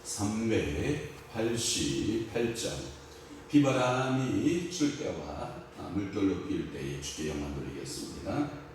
388장. 비바람이 칠 때와 물결로 빌 때에 주께 영광 돌리겠습니다.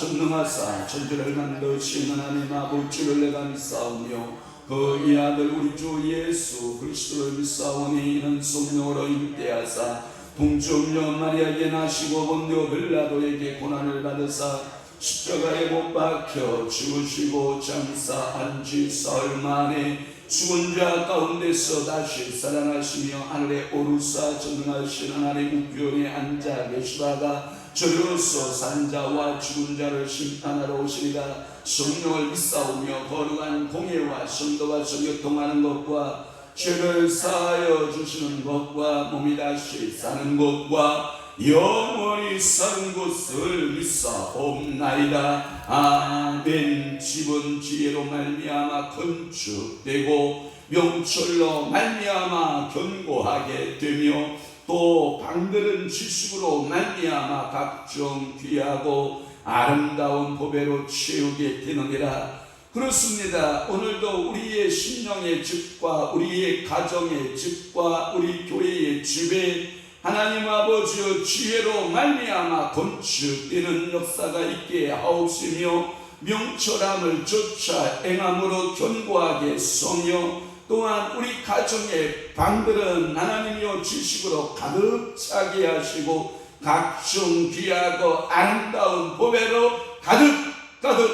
전능하사 천지를 만드신 하나님 아버지를 내가 믿사오며 그 이 아들 우리 주 예수 그리스도를 믿사오니 이는 성령으로 임대하사 동정녀 마리아에게 나시고 본디오 빌라도에게 고난을 받으사 십자가에 못 박혀 죽으시고 장사 안지 사흘 만에 죽은 자 가운데서 다시 살아나시며 하늘에 오르사 전능하신 하나님 우편에 앉아 계시다가 저리로서 산 자와 죽은 자를 심판하러 오시리라. 성령을 믿사오며 거룩한 공예와 성도가 교통하는 것과 죄를 사하여 주시는 것과 몸이 다시 사는 것과 영원히 사는 것을 믿사옵나이다. 아멘. 집은 지혜로 말미암아 건축되고 명철로 말미암아 견고하게 되며 또 방들은 지식으로 말미암아 각종 귀하고 아름다운 보배로 채우게 되느니라. 그렇습니다. 오늘도 우리의 심령의 집과 우리의 가정의 집과 우리 교회의 집에 하나님 아버지의 지혜로 말미암아 건축되는 역사가 있게 하옵시며 명철함을 쫓아 행함으로 견고하게 성여 또한 우리 가정의 방들은 하나님이여 지식으로 가득 차게 하시고 각종 귀하고 아름다운 보배로 가득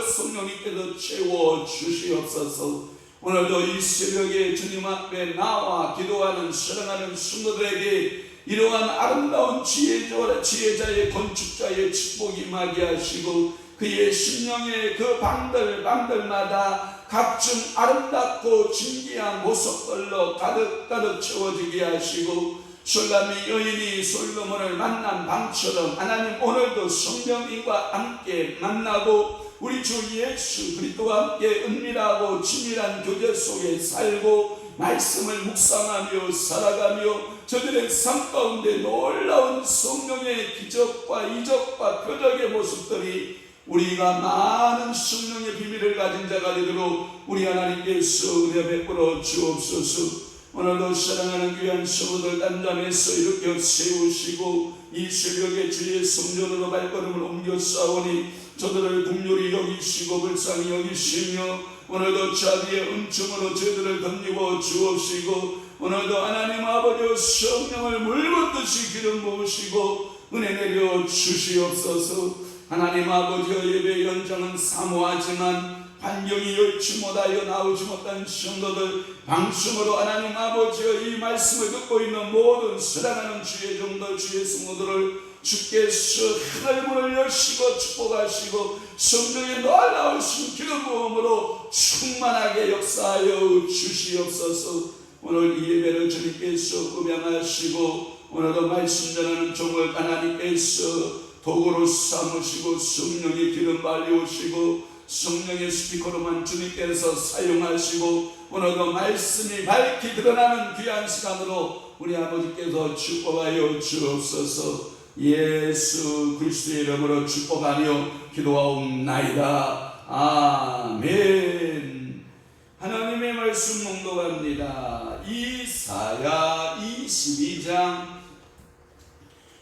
성령님께서 채워 주시옵소서. 오늘도 이 새벽에 주님 앞에 나와 기도하는 사랑하는 성도들에게 이러한 아름다운 지혜자의 건축자의 축복이 임하게 하시고 그의 심령의 그 방들마다 각종 아름답고 진귀한 모습들로 가득 채워지게 하시고 솔라미 여인이 솔로몬을 만난 밤처럼 하나님 오늘도 성령님과 함께 만나고 우리 주 예수 그리스도와 함께 은밀하고 친밀한 교제 속에 살고 말씀을 묵상하며 살아가며 저들의 삶 가운데 놀라운 성령의 기적과 이적과 표적의 모습들이 우리가 많은 성령의 비밀을 가진 자가 되도록 우리 하나님께서 은혜 베풀어 주옵소서. 오늘도 사랑하는 귀한 성도들 단장에서 일으켜 세우시고 이 새벽에 주의 성전으로 발걸음을 옮겨 싸우니 저들을 긍휼히 여기시고 불쌍히 여기시며 오늘도 자비의 은총으로 저들을 덧입어 주옵시고 오늘도 하나님 아버지의 성령을 물붓듯이 기름 부으시고 은혜 내려 주시옵소서. 하나님 아버지의 예배 연장은 사모하지만 환경이 여의치 못하여 나오지 못한 성도들 방송으로 하나님 아버지의 이 말씀을 듣고 있는 모든 사랑하는 주의 종들 주의 성도들을 주께서 하늘문을 여시고 축복하시고 성령의 놀라우신 기름 부음으로 충만하게 역사하여 주시옵소서. 오늘 이 예배를 주님께서 음양하시고 오늘도 말씀 전하는 종을 하나님께서 도구로 삼으시고 성령의 기름 발려오시고 성령의 스피커로만 주님께서 사용하시고 오늘도 말씀이 밝히 드러나는 귀한 시간으로 우리 아버지께서 축복하여 주옵소서. 예수 그리스도의 이름으로 축복하며 기도하옵나이다. 아멘. 하나님의 말씀 낭독합니다. 이사야 22장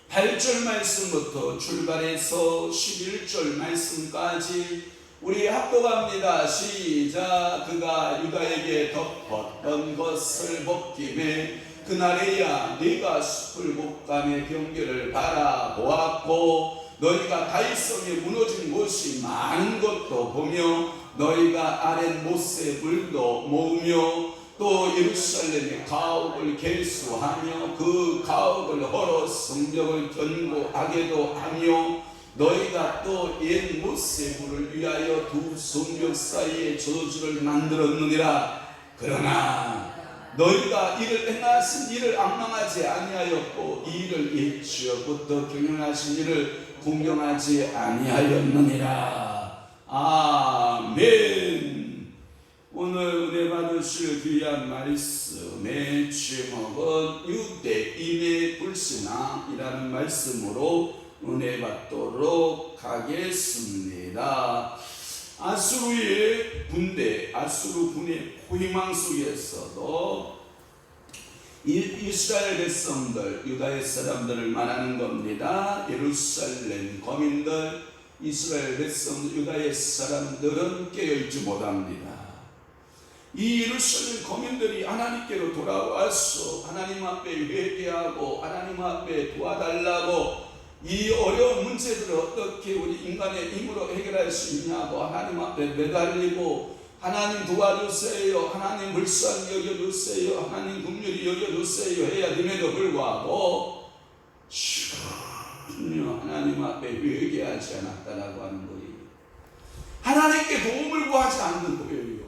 8절 말씀부터 출발해서 11절 말씀까지 우리 합독합니다. 시작. 그가 유다에게 덮었던 것을 벗김에 그날에야 네가 숲을 곡간의 경계를 바라보았고 너희가 다윗성에 무너진 곳이 많은 것도 보며 너희가 아랫 못새 물도 모으며 또 예루살렘의 가옥을 계수하며 그 가옥을 헐어 성벽을 견고하게도 하며 너희가 또 옛 못새 물을 위하여 두 성벽 사이에 저주를 만들었느니라. 그러나 너희가 이를 행하신 일을 앙망하지 아니하였고 이 일을 옛적부터 경영하신 일을 공경하지 아니하였느니라. 아멘. 오늘 은혜 받으실 귀한 말씀의 제목은 유대인의 불신앙이라는 말씀으로 은혜 받도록 하겠습니다. 아수르의 군대, 아수르 군의 포위망 속에서도 이스라엘 백성들, 유다의 사람들을 말하는 겁니다. 예루살렘 거민들, 이스라엘 백성 유다의 사람들은 깨어있지 못합니다. 이 예루살렘 거민들이 하나님께로 돌아와서 하나님 앞에 회개하고 하나님 앞에 도와달라고 이 어려운 문제들을 어떻게 우리 인간의 힘으로 해결할 수 있냐고 하나님 앞에 매달리고 하나님 도와주세요, 하나님 불쌍히 여겨주세요, 하나님 긍휼히 여겨주세요 해야 됨에도 불구하고 전혀 하나님 앞에 회개하지 않았다라고 하는 거예요. 하나님께 도움을 구하지 않는 거예요.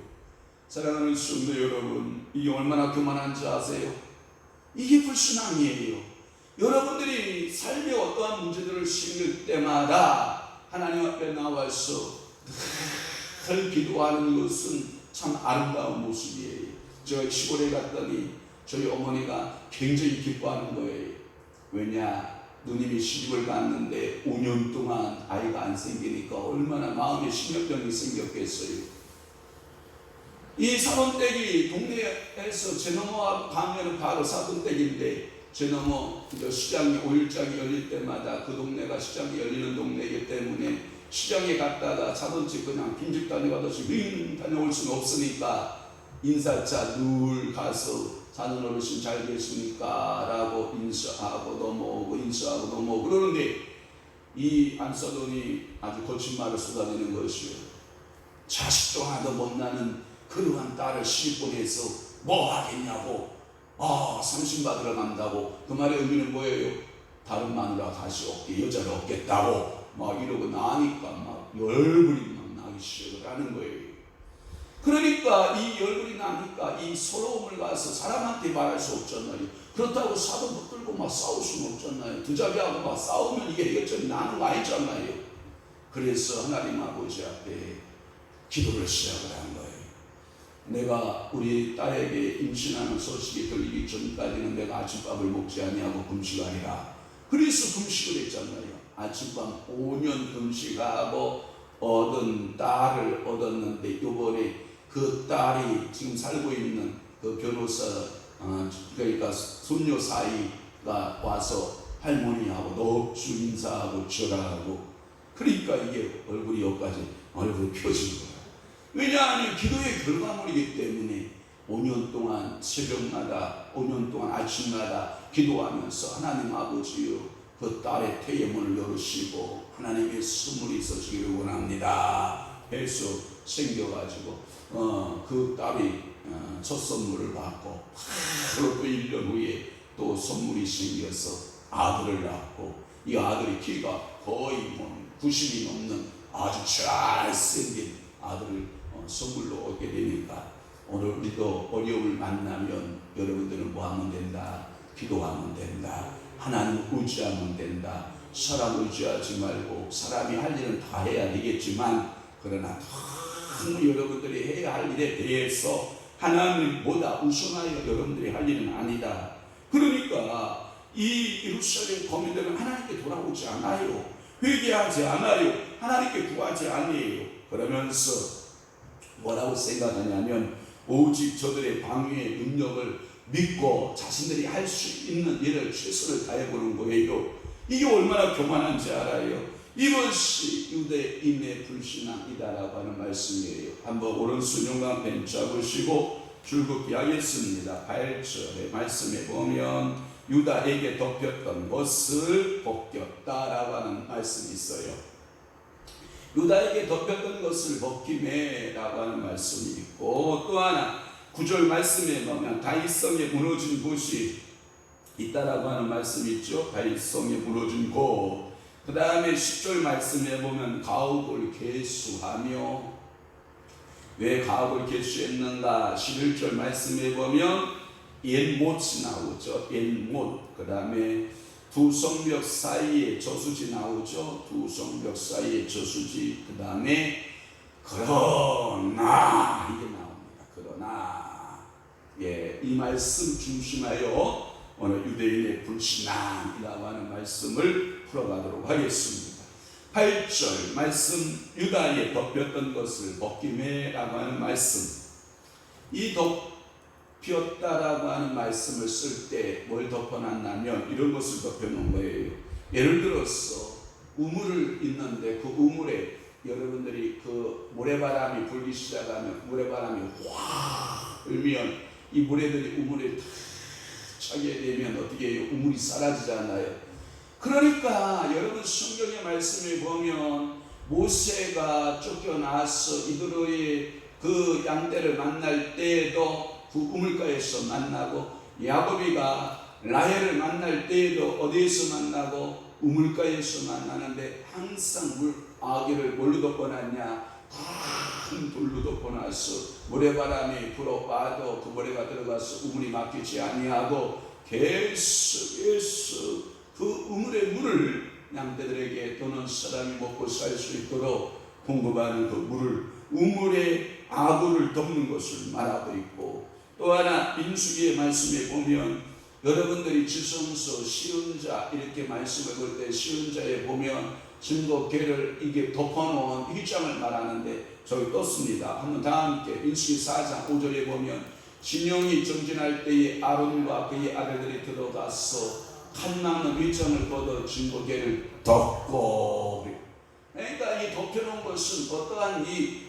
사랑하는 성도 여러분, 이게 얼마나 교만한지 아세요? 이게 불순함이에요. 여러분들이 삶의 어떠한 문제들을 생길 때마다 하나님 앞에 나와서 늘 기도하는 것은 참 아름다운 모습이에요. 저 시골에 갔더니 저희 어머니가 굉장히 기뻐하는 거예요. 왜냐? 누님이 시집을 갔는데 5년 동안 아이가 안 생기니까 얼마나 마음에 심혈병이 생겼겠어요. 이 사돈댁이 동네에서 제 넘어 가면 바로 사돈댁인데 제 넘어 시장이 5일장이 열릴 때마다 그 동네가 시장이 열리는 동네이기 때문에 시장에 갔다가 사돈집 그냥 빈집 다녀가듯이 윙 다녀올 수는 없으니까 인사차 늘 가서 사는 어르신 잘 계십니까? 라고 인사하고 넘어오고 인사하고 넘어오고 그러는데 이 안사돈이 아주 거친 말을 쏟아내는 것이요. 자식도 하나도 못나는 그러한 딸을 시집 보내서 뭐 하겠냐고, 상심받으러 간다고. 그 말의 의미는 뭐예요? 다른 마누라 다시 없게, 여자를 얻겠다고 막 이러고 나니까 막 열불이 막 나기 시작을 하는 거예요. 그러니까 이 열불이 나니까 이 서러움을 가서 사람한테 말할 수 없잖아요. 그렇다고 사돈 붙들고 막 싸울 수는 없잖아요. 두 자기하고 막 싸우면 이게 해결점이 나는 거 아니잖아요. 그래서 하나님 아버지 앞에 기도를 시작을 한 거예요. 내가 우리 딸에게 임신하는 소식이 들리기 전까지는 내가 아침밥을 먹지 아니하고 금식하리라. 그래서 금식을 했잖아요. 아침밥 5년 금식하고 얻은 딸을 얻었는데 이번에 그 딸이 지금 살고 있는 그 변호사 그러니까 손녀 사이가 와서 할머니하고 넙주 인사하고 절하고 그러니까 이게 얼굴이 여기까지 얼굴이 펴진 거예요. 왜냐하면 기도의 결과물이기 때문에 5년 동안 새벽마다 5년 동안 아침마다 기도하면서 하나님 아버지요 그 딸의 태의 문을 열으시고 하나님의 선물이 있어지기를 원합니다 해서 생겨가지고 그 딸이 첫 선물을 받고 바로 또 1년 후에 또 선물이 생겨서 아들을 낳고 이 아들이 키가 거의 90이 넘는 아주 잘생긴 아들을 선물로 얻게 되니까 오늘 우리도 어려움을 만나면 여러분들은 뭐 하면 된다? 기도하면 된다. 하나님 의지하면 된다. 사람 의지하지 말고 사람이 할 일은 다 해야 되겠지만 그러나 너무 여러분들이 해야 할 일에 대해서 하나님보다 우선하여 여러분들이 할 일은 아니다. 그러니까 이 예루살렘 거민들은 하나님께 돌아오지 않아요. 회개하지 않아요. 하나님께 구하지 않아요. 그러면서 뭐라고 생각하냐면 오직 저들의 방위의 능력을 믿고 자신들이 할 수 있는 일을 최선을 다해보는 거예요. 이게 얼마나 교만한지 알아요. 이것이 유대인의 불신앙이다라고 하는 말씀이에요. 한번 오른손 용광펜 잡으시고 줄긋기 하겠습니다. 8절의 말씀에 보면 유다에게 덮였던 것을 벗겼다라고 하는 말씀이 있어요. 유다에게 덮였던 것을 벗김에라고 하는 말씀이 있고 또 하나 9절 말씀에 보면 다윗성에 무너진 곳이 있다라고 하는 말씀이 있죠. 다윗성에 무너진 곳. 그 다음에 10절 말씀에 보면 가옥을 개수하며 왜 가옥을 개수했는가 11절 말씀에 보면 옛못이 나오죠. 옛못. 그 다음에 두 성벽 사이에 저수지 나오죠. 두 성벽 사이에 저수지. 그 다음에 그러나 이게 나옵니다. 그러나 이 말씀 중심하여 오늘 유대인의 불신앙이라고 하는 말씀을 풀어가도록 하겠습니다. 8절 말씀 유다에 덮였던 것을 벗김해라고 하는 말씀. 이 덮였다라고 하는 말씀을 쓸 때 뭘 덮어놨냐면 이런 것을 덮여놓은 거예요. 예를 들어서 우물을 있는데 그 우물에 여러분들이 그 모래바람이 불기 시작하면 모래바람이 확 불면 이 모래들이 우물에 다 차게 되면 어떻게 해요? 우물이 사라지잖아요. 그러니까 여러분 성경의 말씀을 보면 모세가 쫓겨나서 이드로의 그 양떼를 만날 때에도 그 우물가에서 만나고 야곱이가 라헬을 만날 때에도 어디에서 만나고 우물가에서 만나는데 항상 아기를 뭘로 덮어놨냐? 큰 돌로 덮어놨어. 모래바람이 불어와도 그 모래가 들어가서 우물이 막히지 아니하고 계속해서 그 우물의 물을 양떼들에게 또는 사람이 먹고 살 수 있도록 공급하는 그 물을 우물의 아구를 덮는 것을 말하고 있고, 또 하나 민수기의 말씀에 보면 여러분들이 지성서 시은자 이렇게 말씀을 볼 때 시은자에 보면 증거궤를 이게 덮어놓은 휘장을 말하는데 저기 떴습니다. 한번 다 함께 민수기 4장 5절에 보면 진영이 정진할 때에 아론과 그의 아들들이 들어가서 칼 막는 휘장을 걷어 증거궤를 덮고, 그러니까 이 덮여놓은 것은 어떠한 이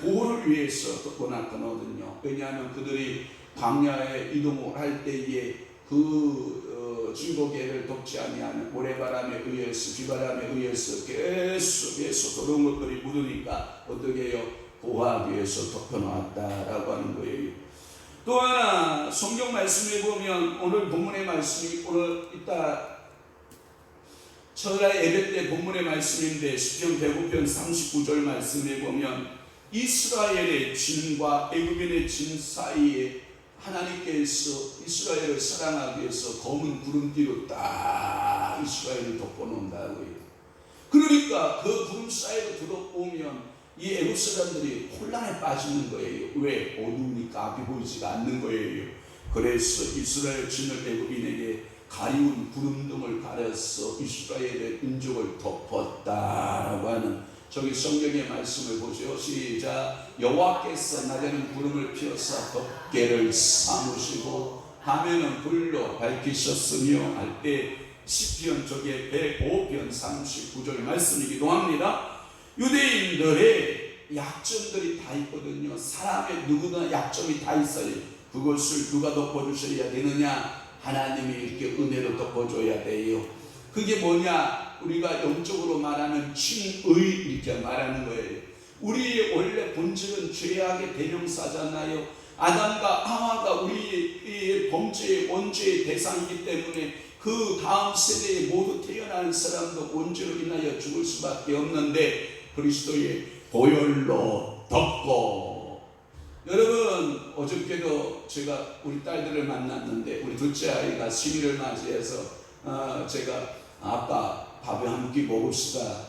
보호를 위해서 덮어놨거든요. 왜냐하면 그들이 광야에 이동을 할 때에 그 증거궤를 덮지 아니하면 모래바람에 의해서 비바람에 의해서 계속해서 더러운 것들이 묻으니까 어떻게 해요? 보호하기 위해서 덮여놓았다라고 하는 거예요. 또 하나 성경 말씀에 보면 오늘 본문의 말씀이 오늘 이따 철야의 예배 때 본문의 말씀인데 시편 105편 39절 말씀에 보면 이스라엘의 진과 애굽인의 진 사이에 하나님께서 이스라엘을 사랑하기 위해서 검은 구름띠로 딱 이스라엘을 덮어놓는다고요. 그러니까 그 구름 사이로 들어오면 이 애굽 사람들이 혼란에 빠지는 거예요. 왜? 어두우니까 앞이 보이지가 않는 거예요. 그래서 이스라엘 진을 애굽인에게 가리운 구름등을 가려서 이스라엘의 민족을 덮었다라고 하는 저기 성경의 말씀을 보세요. 시작. 여호와께서 낮에는 구름을 피워서 덮개를 삼으시고 밤에는 불로 밝히셨으며 할 때 시편 저게 105편 39절 말씀이기도 합니다. 유대인들의 약점들이 다 있거든요. 사람의 누구나 약점이 다 있어요. 그것을 누가 덮어주셔야 되느냐? 하나님이 이렇게 은혜로 덮어줘야 돼요. 그게 뭐냐? 우리가 영적으로 말하면 칭의 이렇게 말하는 거예요. 우리의 원래 본질은 죄악의 대명사잖아요. 아담과 하와가 우리의 범죄의 원죄의 대상이기 때문에 그 다음 세대에 모두 태어나는 사람도 원죄로 인하여 죽을 수밖에 없는데 그리스도의 보혈로 덮고. 여러분 어저께도 제가 우리 딸들을 만났는데 우리 둘째 아이가 생일을 맞이해서 제가 아빠 밥에 한 끼 먹읍시다.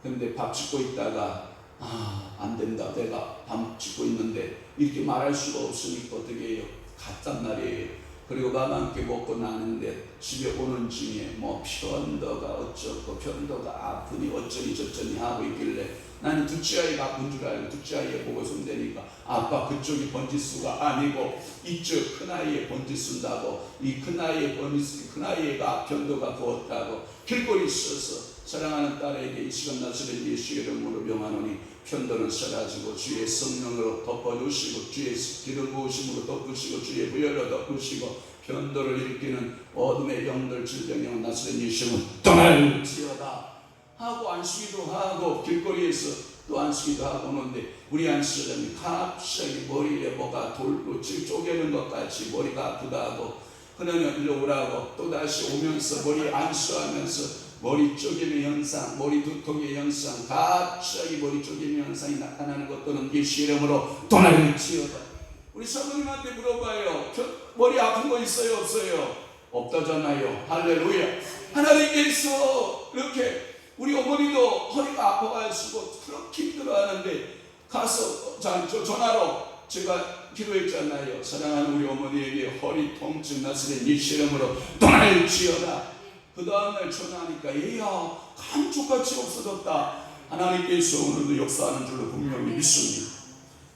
근데 밥 짓고 있다가 안 된다. 내가 밥 짓고 있는데 이렇게 말할 수가 없으니까 어떻게 해요? 갔단 말이에요. 그리고 밥 한 끼 먹고 나는데 집에 오는 중에 뭐 편도가 어쩌고 편도가 아프니 어쩌니 저쩌니 하고 있길래 나는 둘째 아이가 아픈 줄 알고 둘째 아이에 보고 손대니까 아빠 그쪽이 번지수가 아니고 이쪽 큰아이에 번지수인다고 이 큰아이에 번지수 큰아이가 편도가 부었다고 길거리 서서 사랑하는 딸에게 이 시간 나서는 예수 이름으로 명하노니 편도는 사라지고 주의 성령으로 덮어주시고 주의 기름 부으심으로 덮으시고 주의 부혈로 덮으시고 편도를 일으키는 어둠의 영들 질병형 나서는 예수는 떠날지어다 하고 안수기도 하고 길거리에서 또 안수기도 하고 오는데 우리 안수사람이 갑자기 머리에 뭐가 돌로 쪼개는 것 같이 머리가 아프다고 그러면 일로 오라고 또다시 오면서 머리 안수하면서 머리 쪼개는 현상, 머리 두통의 현상, 갑자기 머리 쪼개는 현상이 나타나는 것들은 예수 이름으로 떠날지어다. 우리 사모님한테 물어봐요. 머리 아픈 거 있어요 없어요? 없다잖아요. 할렐루야. 하나님께서 이렇게 우리 어머니도 허리가 아파가지고 그렇게 힘들어하는데 가서 전화로 제가 기도했잖아요. 사랑하는 우리 어머니에게 허리 통증 나서는 예수 이름으로 떠날지어다. 그 다음날 전화하니까 얘야 감쪽같이 없어졌다. 하나님께서 오늘도 역사하는 줄로 분명히 믿습니다.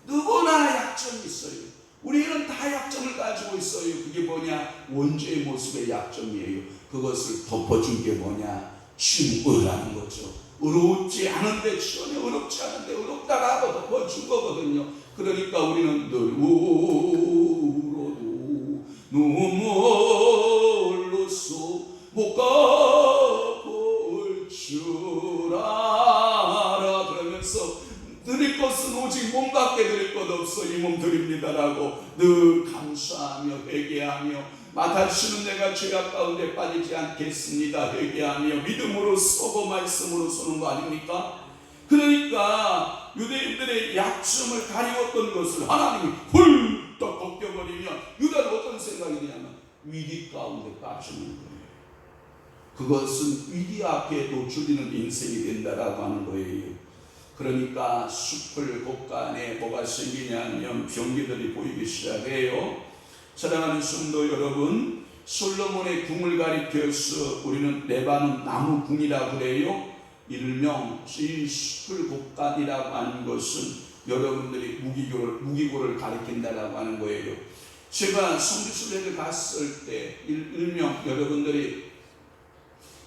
누구나 약점이 있어요. 우리는 다 약점을 가지고 있어요. 그게 뭐냐? 원죄의 모습의 약점이에요. 그것을 덮어준 게 뭐냐? 증오라는 거죠. 어렵지 않은데, 전혀 어렵지 않은데 어렵다라고 덮어준 거거든요. 그러니까 우리는 늘 울어도 눈물로써 못 갚을 줄 알아. 그러면서 드릴 것은 오직 몸 밖에 드릴 것 없어 이 몸 드립니다라고 늘 감사하며 회개하며, 맡아주시는 내가 죄악 가운데 빠지지 않겠습니다 회개하며 믿음으로 쏘고 말씀으로 쏘는 거 아닙니까? 그러니까 유대인들의 약점을 가리웠던 것을 하나님이 훌떡 벗겨버리면 유다는 어떤 생각이 드냐면 위기 가운데 빠지는 거예요. 그것은 위기 앞에 노출되는 인생이 된다라고 하는 거예요. 그러니까 숲을 곳간에 뭐가 생기냐면 병기들이 보이기 시작해요. 사랑하는 성도 여러분, 솔로몬의 궁을 가리켜서 우리는 레바논 나무 궁이라고 그래요. 일명 이 숲을 곳간이라고 하는 것은 여러분들이 무기고를 가리킨다라고 하는 거예요. 제가 성지순례를 갔을 때 일명 여러분들이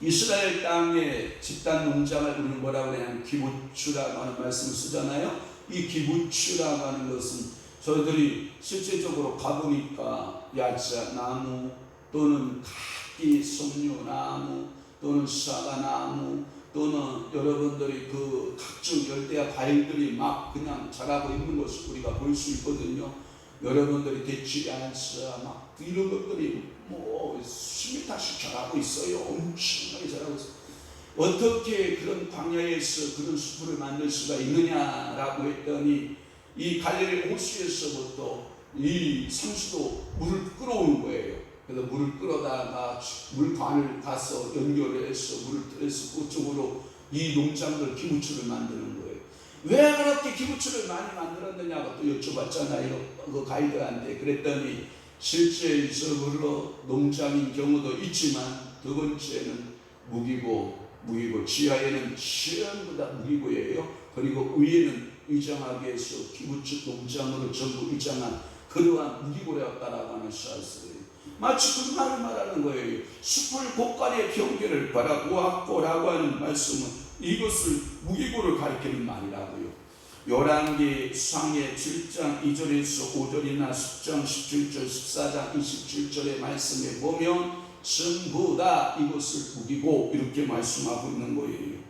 이스라엘 땅에 집단 농장을 우리는 뭐라고 그러냐면 기부추라고 하는 말씀을 쓰잖아요. 이 기부추라고 하는 것은 저희들이 실제적으로 가보니까 야자나무 또는 각기 석류나무 또는 사과나무 또는 여러분들이 그 각종 열대야 과일들이 막 그냥 자라고 있는 것을 우리가 볼 수 있거든요. 여러분들이 대추야자 막 이런 것들이 뭐 수십 미터씩 자라고 있어요. 엄청나게 자라고 있어요. 어떻게 그런 광야에서 그런 숲을 만들 수가 있느냐라고 했더니 이 갈릴리 호수에서부터 이 상수도 물을 끌어오는 거예요. 그래서 물을 끌어다가 물관을 가서 연결을 해서 물을 들여서 그쪽으로 이 농장들 기부추를 만드는 거예요. 왜 그렇게 기부추를 많이 만들었느냐고 또 여쭤봤잖아요. 그 가이드한테. 그랬더니 실제적으로 농장인 경우도 있지만 두 번째는 무기고 지하에는 전부 다 무기고예요. 그리고 위에는 위장하기 위해서 기부추 농장으로 전부 위장한 그러한 무기고였다라고 하는 사실을 마치 그 말을 말하는 거예요. 숲을 곳간의 경계를 바라보았고라고 하는 말씀은 이것을 무기고를 가리키는 말이라고요. 열왕기 상해 7장 2절에서 5절이나 10장 17절 14장 27절의 말씀에 보면 전부 다 이것을 무기고 이렇게 말씀하고 있는 거예요.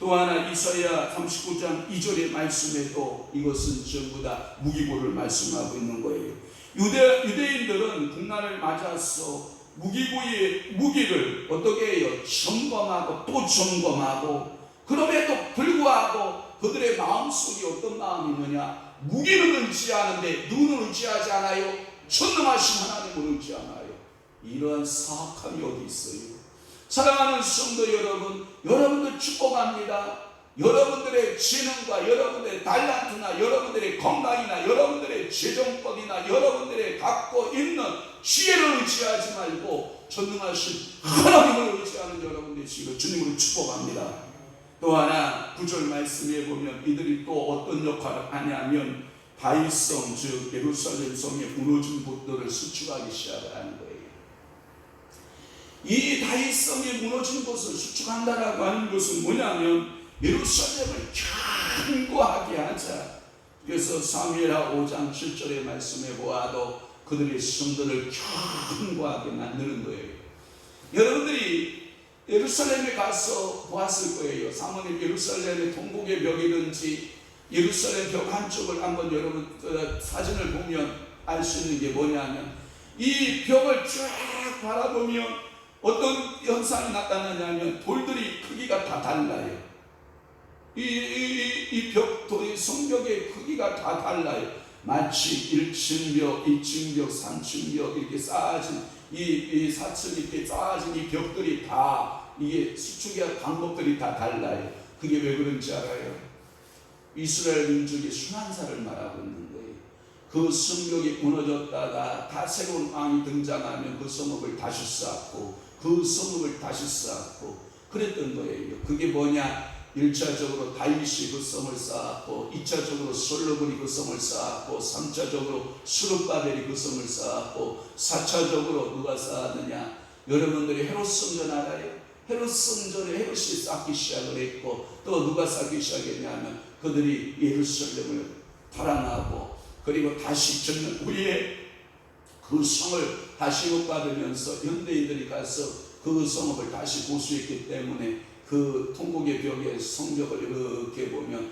또 하나 이사야 39장 2절의 말씀에도 이것은 전부 다 무기고를 말씀하고 있는 거예요. 유대인들은 국난을 맞아서 무기고의 무기를 어떻게 해요? 점검하고 또 점검하고, 그럼에도 불구하고 그들의 마음속에 어떤 마음이 있느냐? 무기는 의지하는데 눈은 의지하지 않아요. 전능하신 하나님을 의지하나요? 이러한 사악함이 어디 있어요? 사랑하는 성도 여러분, 여러분들 축복합니다. 여러분들의 재능과 여러분들의 달란트나 여러분들의 건강이나 여러분들의 재정법이나 여러분들의 갖고 있는 지혜를 의지하지 말고 전능하신 하나님을 의지하는 여러분들의 지혜를 주님으로 축복합니다. 또 하나 9절 말씀에 보면 이들이 또 어떤 역할을 하냐면 다윗성 즉 예루살렘 성의 무너진 곳들을 수축하기 시작하는 거예요. 이 다윗성이 무너진 곳을 수축한다라고 하는 것은 뭐냐면 예루살렘을 견고하게 하자. 그래서 사무엘하 5장 7절의 말씀에 보아도 그들의 성들을 견고하게 만드는 거예요. 여러분들이 예루살렘에 가서 보았을 거예요. 사모님 예루살렘의 동국의 벽이든지 예루살렘 벽 한쪽을 한번 여러분 사진을 보면 알 수 있는 게 뭐냐면 이 벽을 쫙 바라보면 어떤 현상이 나타나냐면 돌들이 크기가 다 달라요. 이 벽돌이 성벽의 크기가 다 달라요. 마치 1층 벽, 2층 벽, 3층 벽 이렇게 쌓아진 이 4층 이렇게 쌓아진 이 벽들이 다 이게 수축의 방법들이 다 달라요. 그게 왜 그런지 알아요? 이스라엘 민족의 순환사를 말하고 있는 거예요. 그 성벽이 무너졌다가 다 새로운 왕이 등장하면 그 성읍을 다시 쌓고 그 성읍을 다시 쌓고 그랬던 거예요. 그게 뭐냐? 1차적으로 다윗이 그 성을 쌓았고 2차적으로 솔로몬이 그 성을 쌓았고 3차적으로 스룹바벨이 그 성을 쌓았고 4차적으로 누가 쌓았느냐? 여러분들이 헤롯 성전 알아요? 헤롯 성전에 헤롯이 쌓기 시작을 했고, 또 누가 쌓기 시작했냐면 그들이 예루살렘을 달아나고, 그리고 다시 짓는 후에 그 성을 다시 못받으면서 현대인들이 가서 그 성읍을 다시 보수했기 때문에 그 통곡의 벽에 성벽을 이렇게 보면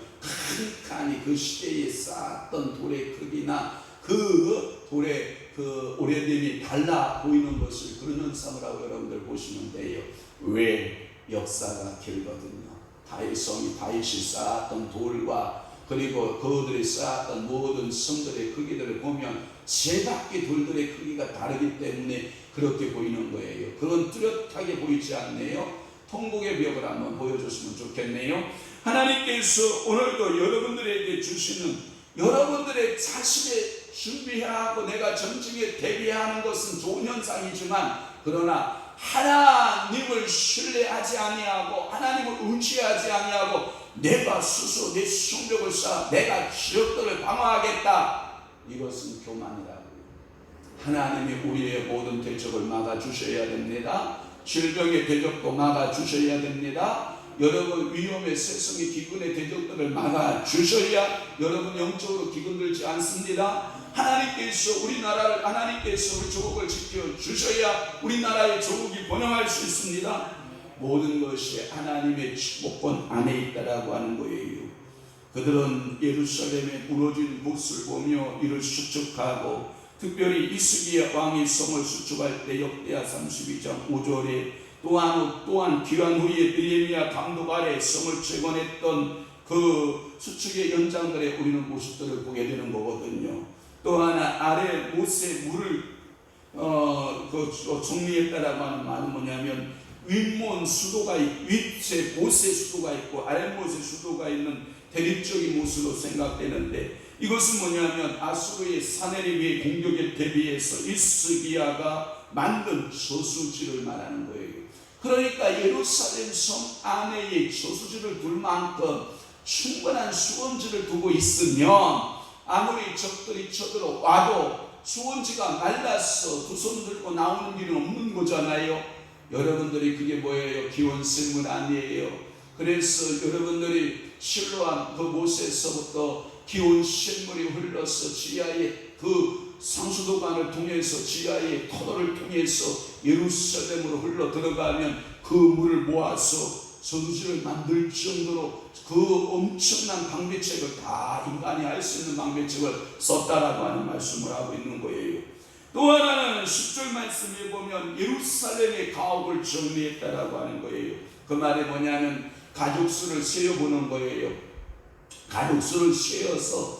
칸칸이 그 시대에 쌓았던 돌의 크기나 그 돌의 그 오래됨이 달라 보이는 것을 그런 현상이라고 여러분들 보시면 돼요. 왜? 역사가 길거든요. 다윗성이 다윗이 쌓았던 돌과 그리고 그들이 쌓았던 모든 성들의 크기들을 보면 세 바퀴 돌들의 크기가 다르기 때문에 그렇게 보이는 거예요. 그건 뚜렷하게 보이지 않네요. 통곡의 벽을 한번 보여줬으면 좋겠네요. 하나님께서 오늘도 여러분들에게 주시는, 여러분들의 자신의 준비하고 내가 전쟁에 대비하는 것은 좋은 현상이지만, 그러나 하나님을 신뢰하지 아니하고 하나님을 의지하지 아니하고 내가 스스로 내 성벽을 쌓아 내가 지역들을 방어하겠다, 이것은 교만이라고요. 하나님이 우리의 모든 대적을 막아주셔야 됩니다. 질병의 대적도 막아주셔야 됩니다. 여러분 위험의 세상의 기근의 대적들을 막아주셔야 여러분 영적으로 기근들지 않습니다. 하나님께서 우리나라를, 하나님께서 우리 조국을 지켜주셔야 우리나라의 조국이 번영할 수 있습니다. 모든 것이 하나님의 축복권 안에 있다라고 하는 거예요. 그들은 예루살렘의 무너진 못을 보며 이를 수축하고, 특별히 이스기야 왕이 성을 수축할 때 역대하 32장 5절에 또한 귀환 후에 느헤미야 감독 아래 성을 재건했던 그 수축의 연장들에 우리는 모습들을 보게 되는 거거든요. 또 하나 아래 못에 물을 정리했다라고 하는 말은 뭐냐면, 윗몬 수도가 윗에 못의 수도가 있고 아랫못의 수도가 있는 대립적인 못으로 생각되는데, 이것은 뭐냐면 아수르의 사내립의 공격에 대비해서 이스기야가 만든 저수지를 말하는 거예요. 그러니까 예루살렘 성 안에 저수지를 둘 만큼 충분한 수원지를 두고 있으면 아무리 적들이 쳐들어와도 수원지가 말라서 두 손 들고 나오는 일은 없는 거잖아요. 여러분들이 그게 뭐예요? 기원샘물 아니에요. 그래서 여러분들이 실로암 그 못에서부터 기온샘물이 흘러서 지하에 그 상수도관을 통해서 지하의 터널을 통해서 예루살렘으로 흘러 들어가면 그 물을 모아서 저수지를 만들 정도로 그 엄청난 방배책을 다 인간이 할 수 있는 방배책을 썼다라고 하는 말씀을 하고 있는 거예요. 또 하나는 10절 말씀에 보면 예루살렘의 가옥을 정리했다라고 하는 거예요. 그 말이 뭐냐면 가족수를 세어보는 거예요. 가족수를 세어서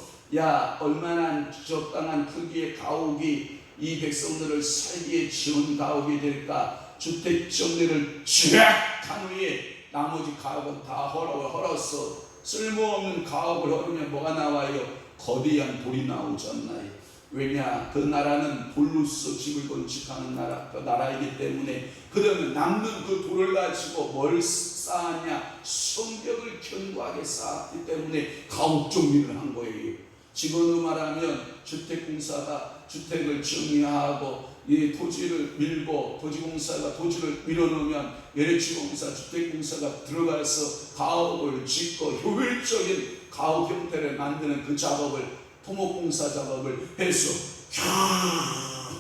얼마나 적당한 크기의 가옥이 이 백성들을 살기에 좋은 가옥이 될까, 주택 정리를 쫙 한 후에 나머지 가옥은 다 헐어서 쓸모없는 가옥을 헐으면 뭐가 나와요? 거대한 돌이 나오잖아요. 왜냐? 그 나라는 돌로서 집을 건축하는 나라이기 때문에, 그러면 남는 그 돌을 가지고 뭘 쌓았냐? 성벽을 견고하게 쌓았기 때문에 가옥 정리를 한 거예요. 지금으로 말하면 주택공사가 주택을 정리하고 이 토지를 밀고, 토지공사가 토지를 밀어놓으면 LH공사, 주택공사가 들어가서 가옥을 짓고 효율적인 가옥 형태를 만드는 그 작업을, 토목공사 작업을 해서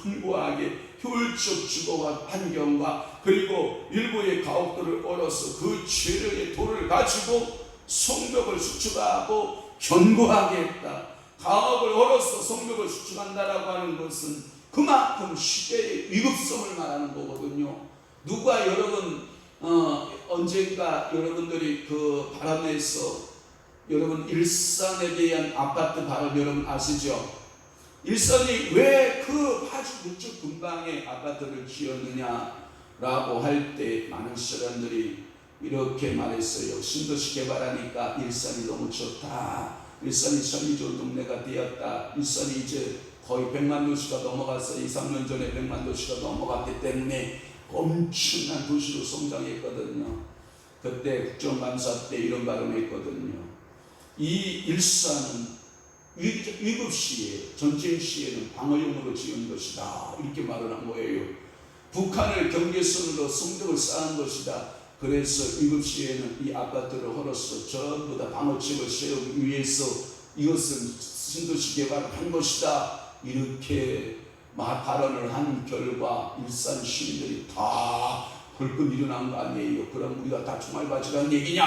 견고하게 효율적 주거와 환경과 그리고 일부의 가옥들을 얼어서 그 재료의 돌을 가지고 성벽을 수축하고 견고하게 했다. 가옥을 얼어서 성벽을 수축한다라고 하는 것은 그만큼 시대의 위급성을 말하는 거거든요. 누가 여러분 언젠가 여러분들이 그 바람에서 여러분 일산에 대한 아파트 바람 여러분 아시죠? 일산이 왜 그 아주 우측 근방에 아파트를 지었느냐라고 할 때 많은 사람들이 이렇게 말했어요. 신도시 개발하니까 일산이 너무 좋다. 일산이 천리좋은 동네가 되었다. 일산이 이제 거의 100만 도시가 넘어가서 2, 3년 전에 100만 도시가 넘어갔기 때문에 엄청난 도시로 성장했거든요. 그때 국정감사 때 이런 발언을 했거든요. 이 일산은 위급 시에, 전쟁 시에는 방어용으로 지은 것이다. 이렇게 말을 한 거예요. 북한을 경계선으로 성벽을 쌓은 것이다. 그래서 7시에는 이 아파트를 헐어서 전부 다 방어책을 세우기 위해서 이것은 신도시 개발을 한 것이다, 이렇게 발언을 한 결과 일산 시민들이 다 벌금 일어난 거 아니에요. 그럼 우리가 다 총알바지라는 얘기냐,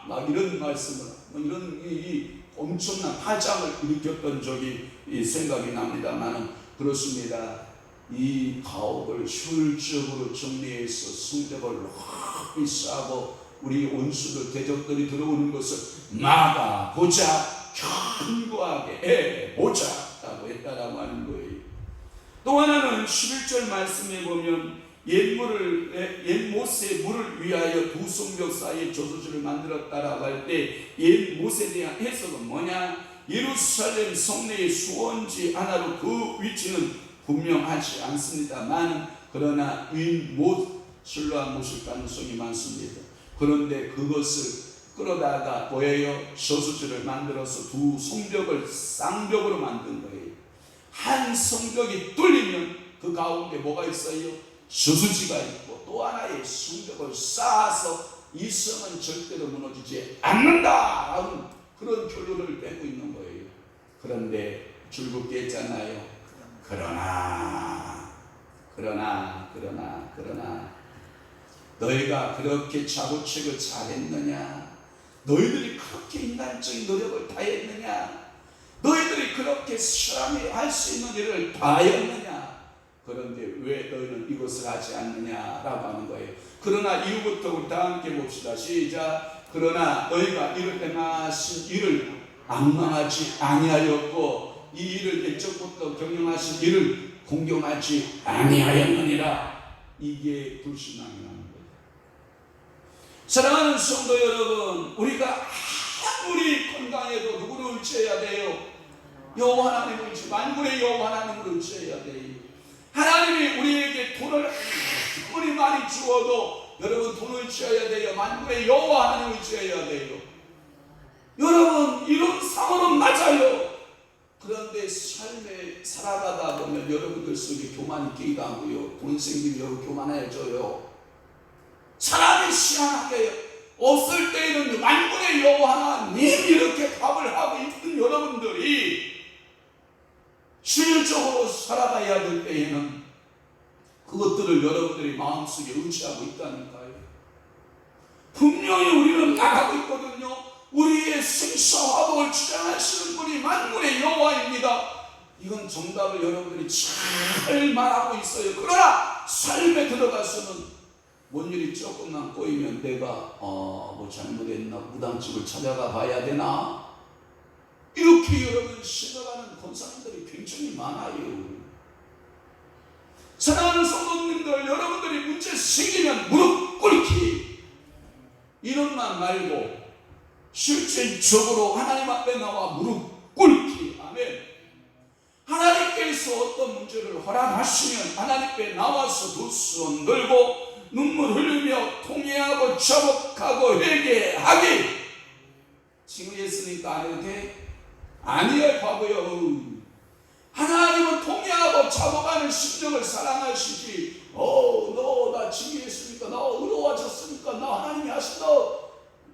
막 이런 말씀을, 이런 이 엄청난 파장을 일으켰던 적이 생각이 납니다만, 그렇습니다. 이 가옥을 효율적으로 정리해서 성벽을 확 쌓고 우리 원수들 대적들이 들어오는 것을 막아보자, 견고하게 해보자 라고 했다라고 하는 거예요. 또 하나는 11절 말씀에 보면 옛 못에 물을 위하여 두 성벽 사이에 저수지를 만들었다라고 할 때 옛 못에 대한 해석은 뭐냐? 예루살렘 성내의 수원지 하나로 그 위치는 분명하지 않습니다만, 그러나 윗못실로한 못일 가능성이 많습니다. 그런데 그것을 끌어다가 뭐예요? 저수지를 만들어서 두 성벽을 쌍벽으로 만든 거예요. 한 성벽이 뚫리면 그 가운데 뭐가 있어요? 저수지가 있고, 또 하나의 성벽을 쌓아서 이 성은 절대로 무너지지 않는다라는 그런 결론을 내고 있는 거예요. 그런데 줄곧 했잖아요. 그러나 너희가 그렇게 자구책을 잘했느냐? 너희들이 그렇게 인간적인 노력을 다했느냐? 너희들이 그렇게 사람이 할 수 있는 일을 다했느냐? 그런데 왜 너희는 이것을 하지 않느냐라고 하는 거예요. 그러나 이후부터 우리 다 함께 봅시다. 시작. 그러나 너희가 이를 행하신 일을 앙망하지 아니하였고 이 일을 옛적부터 경영하신 일을 공경하지 아니하였느니라. 이게 불신앙이라는 거예요. 사랑하는 성도 여러분, 우리가 아무리 건강해도 누구를 의지해야 돼요? 여호와 하나님을 의지, 만군의 여호와 하나님을 의지해야 돼요. 하나님이 우리에게 돈을 아무리 많이 주어도 여러분 돈을 의지해야 돼요. 만군의 여호와 하나님을 의지해야 돼요. 여러분, 이런 상황은 맞아요. 그런데 삶에 살아가다 보면 여러분들 속에 교만이 끼기도 하고요. 돈 생기면 여러분 교만해져요. 사람이 희한하게 없을 때에는 만군의 여호와 하나님 이렇게 밥을 하고 있는 여러분들이 실질적으로 살아가야 될 때에는 그것들을 여러분들이 마음속에 의지하고 있다니까요. 분명히 우리는 나가고 있거든요. 우리의 생사화복을 주장하시는 분이 만군의 여호와입니다. 이건 정답을 여러분들이 잘 말하고 있어요. 그러나 삶에 들어가서는 뭔 일이 조금만 꼬이면 내가 뭐 잘못했나, 무당집을 찾아가 봐야 되나, 이렇게 여러분 생각하는 권사님들이 굉장히 많아요. 사랑하는 성도님들, 여러분들이 문제 생기면 무릎 꿇기 이런만 말고 실질적으로 하나님 앞에 나와 무릎 꿇기. 아멘. 하나님께서 어떤 문제를 허락하시면 하나님께 나와서 두 손 들고 눈물 흘리며 통회하고 자복하고 회개하기. 징후했으니까 안 해도 돼? 아니에요, 바보요. 하나님은 통회하고 자복하는 심정을 사랑하시지. 너 나 징후했으니까, 나 의로워졌으니까, 나 하나님이 하신다,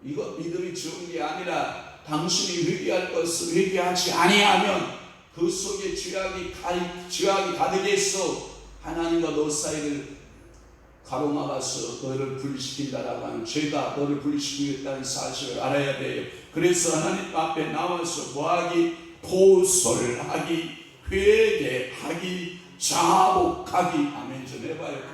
이거 믿음이 좋은 게 아니라 당신이 회개할 것을 회개하지 아니하면 그 속에 죄악이 가득해서 하나님과 너 사이를 가로막아서 너를 분리시킨다라고 하는, 죄가 너를 분리시키겠다는 사실을 알아야 돼요. 그래서 하나님 앞에 나와서 뭐하기? 포설하기, 회개하기, 자복하기. 아멘 좀 해봐요.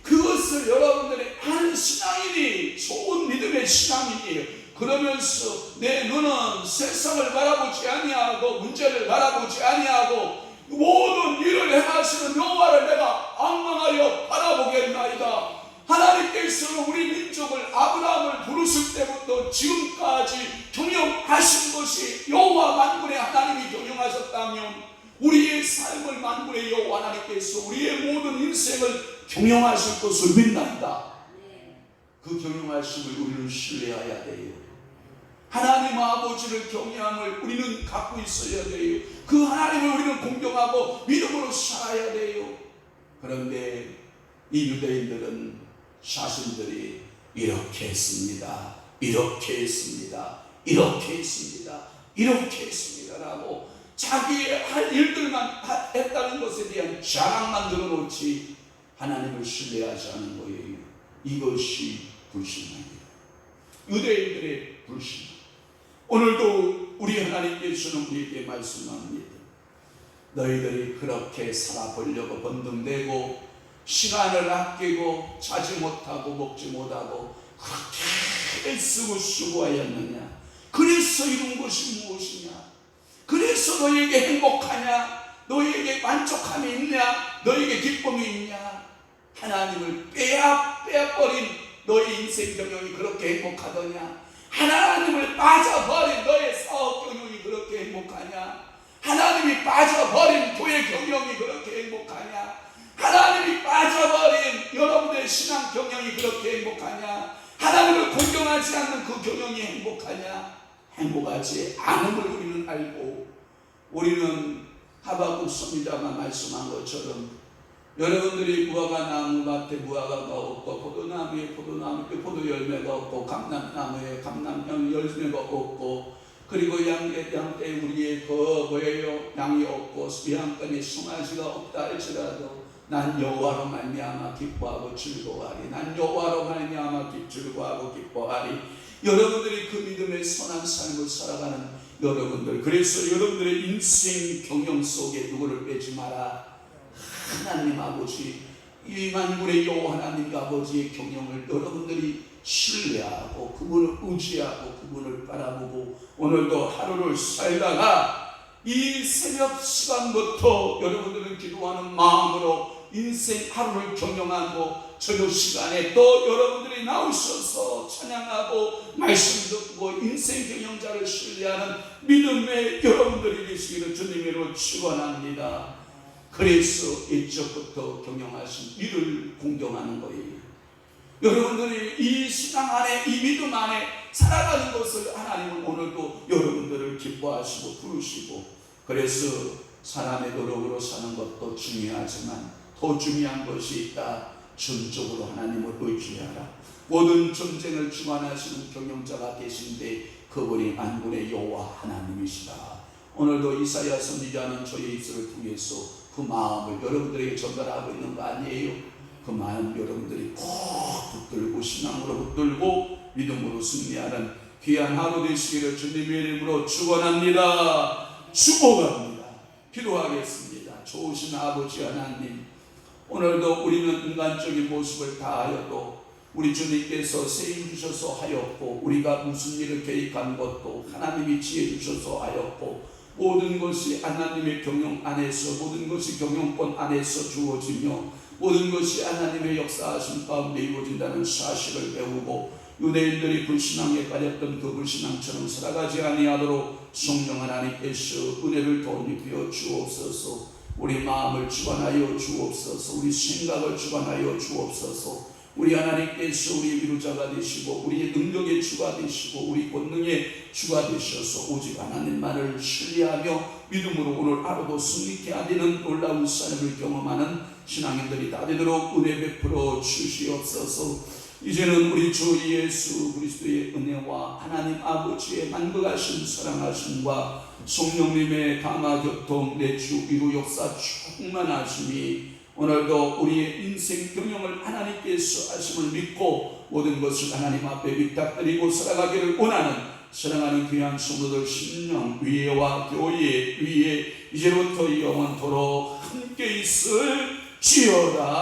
그것을 여러분들이 하는 신앙인이 좋은 믿음의 신앙인이에요. 그러면서 내 눈은 세상을 바라보지 아니하고 문제를 바라보지 아니하고 모든 일을 행하시는 여호와를 내가 앙망하여 바라보겠나이다. 하나님께서는 우리 민족을 아브라함을 부르실 때부터 지금까지 경영하신 것이 여호와 만군의 하나님이 경영하셨다면 우리의 삶을 만군의 여호와 하나님께서 우리의 모든 인생을 경영하실 것을 믿는다. 그 경영하심을 우리는 신뢰해야 돼요. 하나님 아버지를 경외함을 우리는 갖고 있어야 돼요. 그 하나님을 우리는 공경하고 믿음으로 살아야 돼요. 그런데 이 유대인들은 자신들이 이렇게 했습니다. 이렇게 했습니다. 이렇게 했습니다. 이렇게 했습니다. 라고 자기의 할 일들만 했다는 것에 대한 자랑만 늘어놓지 하나님을 신뢰하지 않은 거예요. 이것이 불신앙이에요. 유대인들의 불신앙. 오늘도 우리 하나님께서는 우리에게 말씀합니다. 너희들이 그렇게 살아보려고 번등대고 시간을 아끼고 자지 못하고 먹지 못하고 그렇게 애쓰고 수고하였느냐? 그래서 이룬 것이 무엇이냐? 그래서 너희에게 행복하냐? 너희에게 만족함이 있냐? 너희에게 기쁨이 있냐? 하나님을 빼앗버린 너희 인생 경영이 그렇게 행복하더냐? 하나님을 빠져버린 너의 사업 경영이 그렇게 행복하냐? 하나님이 빠져버린 교회 경영이 그렇게 행복하냐? 하나님이 빠져버린 여러분의 신앙 경영이 그렇게 행복하냐? 하나님을 공경하지 않는 그 경영이 행복하냐? 행복하지 않음을 우리는 알고, 우리는 하박국 선지자가 말씀한 것처럼 여러분들이 무화과 나무밭에 무화과가 없고 포도나무에 포도 열매가 없고 감람나무에 감람 열매가 없고, 그리고 양떼 우리의 양이 없고 양간에 송아지가 없다 할지라도 난 여호와로 말미암아 기뻐하고 즐거워하리. 난 여호와로 말미암아 즐거워하고 기뻐하리. 여러분들이 그 믿음의 선한 삶을 살아가는 여러분들, 그래서 여러분들의 인생 경영 속에 누구를 빼지 마라. 하나님 아버지, 이 만군의 여호와 하나님 아버지의 경영을 여러분들이 신뢰하고 그분을 의지하고 그분을 바라보고 오늘도 하루를 살다가 이 새벽 시간부터 여러분들은 기도하는 마음으로 인생 하루를 경영하고 저녁 시간에 또 여러분들이 나오셔서 찬양하고 말씀 듣고 인생 경영자를 신뢰하는 믿음의 여러분들이 되시기를 주님으로 축원합니다. 그래서 일적부터 경영하신 이를 공경하는 거예요. 여러분들이 이 신앙 안에, 이 믿음 안에 살아가는 것을 하나님은 오늘도 여러분들을 기뻐하시고 부르시고, 그래서 사람의 노력으로 사는 것도 중요하지만 더 중요한 것이 있다. 전적으로 하나님을 의지하라. 모든 전쟁을 주관하시는 경영자가 계신데 그분이 만군의 여호와 하나님이시다. 오늘도 이사야 선지자는 저의 입술을 통해서 그 마음을 여러분들에게 전달하고 있는 거 아니에요? 그 마음 여러분들이 꼭 붙들고 신앙으로 붙들고 믿음으로 승리하는 귀한 하루 되시기를 주님의 이름으로 축원합니다. 축복합니다. 기도하겠습니다. 좋으신 아버지 하나님, 오늘도 우리는 인간적인 모습을 다하여도 우리 주님께서 세임 주셔서 하였고, 우리가 무슨 일을 계획한 것도 하나님이 지혜 주셔서 하였고, 모든 것이 하나님의 경영 안에서, 모든 것이 경영권 안에서 주어지며 모든 것이 하나님의 역사하심 가운데 이루어진다는 사실을 배우고, 유대인들이 불신앙에 빠졌던 그 불신앙처럼 살아가지 아니하도록 성령 하나님께서 은혜를 덧입혀 주옵소서. 우리 마음을 주관하여 주옵소서. 우리 생각을 주관하여 주옵소서. 우리 하나님께서 우리의 위로자가 되시고 우리의 능력의 주가 되시고 우리 권능의 주가 되셔서 오직 하나님만을 신뢰하며 믿음으로 오늘 하루도 승리케 하는 놀라운 삶을 경험하는 신앙인들이 다 되도록 은혜 베풀어 주시옵소서. 이제는 우리 주 예수 그리스도의 은혜와 하나님 아버지의 만극하신 사랑하심과 성령님의 감화 교통 내주 위로 역사 충만하심이 오늘도 우리의 인생 경영을 하나님께서 하심을 믿고 모든 것을 하나님 앞에 위탁드리고 살아가기를 원하는 사랑하는 귀한 성도들 심령 위에와 교회 위에 이제부터 영원토록 함께 있을 지어다.